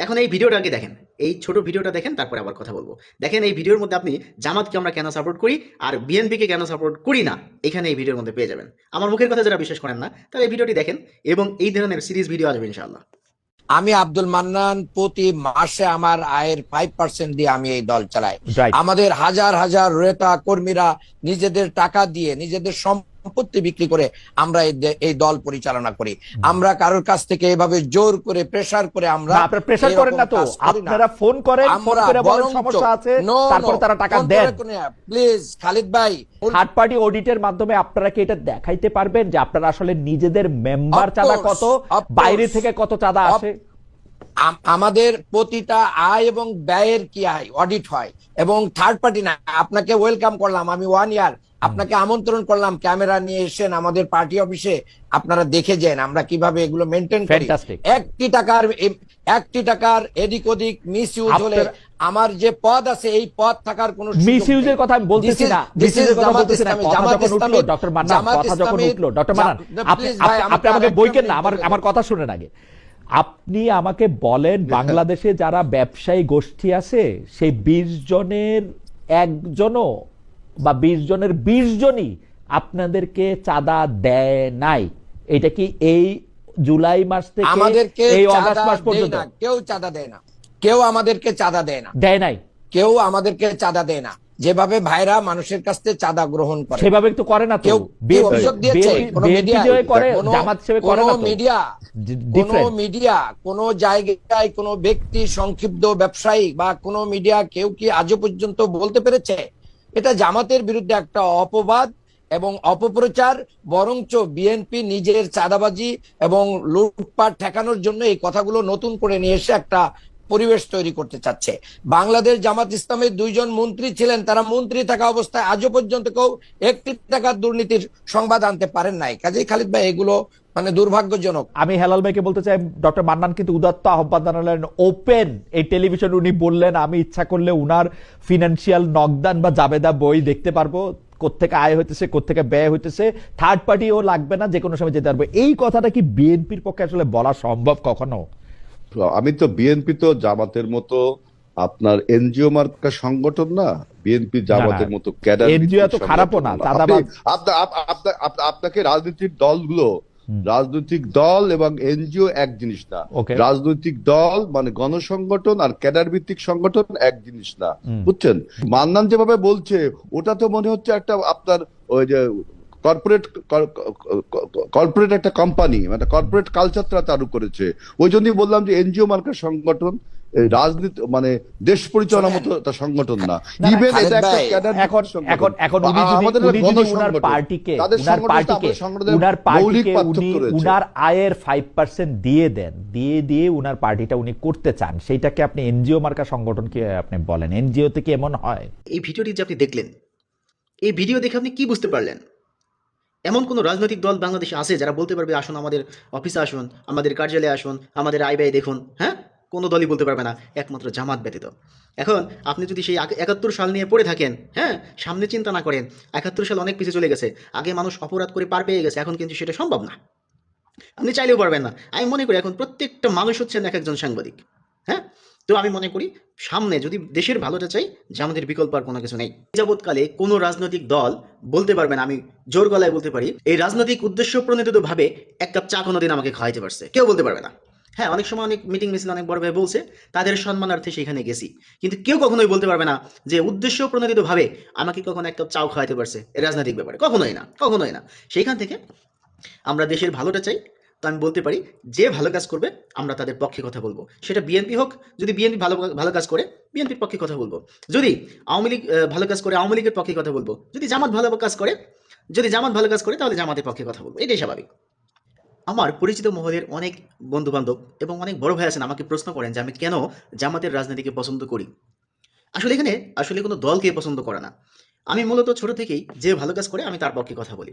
এখন এই ভিডিওটাকে দেখেন, এই ছোট ভিডিওটা দেখেন, তারপরে আবার কথা বলবো। দেখেন এই ভিডিওর মধ্যে আপনি জামাতকে আমরা কেন সাপোর্ট করি আর বিএনপিকে কেন সাপোর্ট করি না, এখানে এই ভিডিওর মধ্যে পেয়ে যাবেন। আমার মুখের কথা যারা বিশ্বাস করেন না, তাহলে এই ভিডিওটি দেখেন, এবং এই ধরনের সিরিজ ভিডিও আসবে ইনশাআল্লাহ। আমি আব্দুল মান্নান প্রতি মাসে আমার আয়ের 5% দিয়ে আমি এই দল চালাই। আমাদের হাজার হাজার নেতা কর্মীরা নিজেদের টাকা দিয়ে নিজেদের সম্পত্তি বিক্রি করে আমরা এই দল পরিচালনা করি। আমরা কারোর কাছ থেকে এভাবে জোর করে প্রেসার করে আমরা প্রেসার করেন না তো, আপনারা ফোন করেন, ফোন করে বলেন সমস্যা আছে, তারপর তারা টাকা দেন। প্লিজ খালিদ ভাই, থার্ড পার্টি অডিটের মাধ্যমে আপনারা কি এটা দেখাইতে পারবেন যে আপনারা আসলে নিজেদের মেম্বার চাঁদা কত, বাইরে থেকে কত চাঁদা আসে? আমাদের প্রতিটা আয় এবং ব্যয়ের কি আয় অডিট হয়, এবং থার্ড পার্টি না। আপনাকে ওয়েলকাম করলাম, আমি 1 ইয়ার আপনাকে আমন্ত্রণ করলাম, ক্যামেরা নিয়ে এসেন আমাদের পার্টি অফিসে, আপনারা দেখে যান আমরা কিভাবে এগুলো মেনটেন করি। একটি টাকার এদিক ওদিক মিস ইউজ হলে আমার যে পদ আছে এই পদ থাকার কোনো মিস ইউজের কথা আমি বলতেছি না, মিসইউজের কথা বলতেছি না। কথা যখন উঠলো ডক্টর মান্নান, কথা যখন উঠলো ডক্টর মান্নান, আপনি আমাকে বইকেন না, আমার কথা শুনেন আগে। আপনি আমাকে বলেন, বাংলাদেশে যারা ব্যবসায়ী গোষ্ঠী আছে সেই 20 জনের একজনও বা 20 জনের 20 জনই আপনাদেরকে চাঁদা দেয় নাই। এটা কি এই জুলাই মাস থেকে আমাদেরকে এই আগস্ট মাস পর্যন্ত কেউ চাঁদা দেয় না? কেউ আমাদেরকে চাঁদা দেয় না, দেয় নাই। কেউ আমাদেরকে চাঁদা দেয় না। যেভাবে ভাইরা মানুষের কাছ থেকে চাঁদা গ্রহণ করে সেভাবে তো করে না। কেউ অভিযোগ দিয়েছে কোন মিডিয়া, কোন জায়গায় কোন ব্যক্তি, সংক্ষিপ্ত ব্যবসায়ী বা কোন মিডিয়া কেউ কি আজও পর্যন্ত বলতে পেরেছে এটা জামাতের বিরুদ্ধে একটা অপবাদ এবং অপপ্রচার? বরঞ্চ বিএনপি নিজের চাঁদাবাজি এবং লুটপাট ঠেকানোর জন্য এই কথাগুলো নতুন করে নিয়ে এসে একটা পরিবেশ তৈরি করতে চাচ্ছে। বাংলাদেশ জামাত ইসলামের 2 জন মন্ত্রী ছিলেন, তারা মন্ত্রী থাকা অবস্থায় আজও পর্যন্ত কেউ 1 টাকার দুর্নীতির সংবাদ আনতে পারেন নাই। কাজেই খালিদ ভাই এগুলো মানে দুর্ভাগ্যজনক। আমি হেলাল ভাইকে বলতে চাই, ডক্টর মান্নান কিন্তু উদাত্ত আহ্বান জানালেন, ওপেন এই টেলিভিশন উনি বললেন আমি ইচ্ছা করলে উনার ফিনান্সিয়াল নকদান বা জাবেদা বই দেখতে পারবো, কোত্থেকে আয় হইতেছে কোত্থেকে ব্যয় হইতেছে, থার্ড পার্টিও লাগবে না, যে কোনো সময় যেতে পারবো। এই কথাটা কি বিএনপির পক্ষে আসলে বলা সম্ভব কখনো? আমি তো বিএনপি তো জামাতের মতো আপনার এনজিও মার্কা সংগঠন না, বিএনপি জামাতের মতো ক্যাডার এনজিও তো খারাপও না। আপনাকে রাজনৈতিক দলগুলো, রাজনৈতিক দল এবং এনজিও এক জিনিস না। রাজনৈতিক দল মানে গণসংগঠন আর ক্যাডার ভিত্তিক সংগঠন এক জিনিস না, বুঝছেন? মান্নান যেভাবে বলছে ওটা তো মনে হচ্ছে একটা আপনার ওই যে কর্পোরেট একটা কোম্পানি, মানে কর্পোরেট কালচারটা চালু করেছে। ওই জন্যই বললাম যে এনজিও মার্কার সংগঠন রাজনীতি মানে দেশ পরিচালনার মতো একটা সংগঠন না। ইভেন এটা একটা ক্যাডার এখন উনার আয়ের 5% দিয়ে দেন, দিয়ে উনার পার্টিটা উনি করতে চান, সেইটাকে আপনি এনজিও মার্কা সংগঠন কি আপনি বলেন? এনজিও থেকে এমন হয়? এই ভিডিওটি যে আপনি দেখলেন, এই ভিডিও দেখে আপনি কি বুঝতে পারলেন? এমন কোনো রাজনৈতিক দল বাংলাদেশে আছে যারা বলতে পারবে আসুন আমাদের অফিসে আসুন, আমাদের কার্যালয়ে আসুন, আমাদের আয় ব্যয় দেখুন? হ্যাঁ, কোনো দলই বলতে পারবে না, একমাত্র জামাত ব্যতীত। এখন আপনি যদি সেই 71 সাল নিয়ে পড়ে থাকেন, হ্যাঁ, সামনে চিন্তা না করেন, 71 সাল অনেক পিছিয়ে চলে গেছে, আগে মানুষ অপরাধ করে পার পেয়ে গেছে, এখন কিন্তু সেটা সম্ভব না, আপনি চাইলেও পারবেন না। আমি মনে করি এখন প্রত্যেকটা মানুষ হচ্ছেন এক একজন সাংবাদিক। হ্যাঁ, তো আমি মনে করি সামনে যদি দেশের ভালোটা চাই, জামাতের বিকল্প আর কোনো কিছু নেই। যাবৎকালে কোনো রাজনৈতিক দল বলতে পারবে না, আমি জোর গলায় বলতে পারি, এই রাজনৈতিক উদ্দেশ্য প্রণোদিত ভাবে 1 কাপ চা কোনোদিন আমাকে খাওয়াইতে পারছে, কেউ বলতে পারবে না। হ্যাঁ, অনেক সময় অনেক মিটিং মিছিল অনেক বড় ভাবে বলছে, তাদের সম্মানার্থে সেখানে গেছি, কিন্তু কেউ কখনোই বলতে পারবে না যে উদ্দেশ্য প্রণোদিত ভাবে আমাকে কখনো 1 কাপ চাও খাওয়াইতে পারছে এই রাজনৈতিক ব্যাপারে, কখনোই না, কখনোই না। সেইখান থেকে আমরা দেশের ভালোটা চাই, তো আমি বলতে পারি যে ভালো কাজ করবে আমরা তাদের পক্ষে কথা বলবো। সেটা বিএনপি হোক, যদি বিএনপি ভালো কাজ করে বিএনপির পক্ষে কথা বলবো, যদি আওয়ামী লীগ ভালো কাজ করে আওয়ামী লীগের পক্ষে কথা বলবো, যদি জামাত ভালো কাজ করে তাহলে জামাতের পক্ষে কথা বলবো, এটাই স্বাভাবিক। আমার পরিচিত মহলের অনেক বন্ধু বান্ধব এবং অনেক বড় ভাই আছেন, আমাকে প্রশ্ন করেন যে আমি কেন জামাতের রাজনীতিকে পছন্দ করি। এখানে কোনো দলকে পছন্দ করে না, আমি মূলত ছোট থেকেই যে ভালো কাজ করে আমি তার পক্ষে কথা বলি।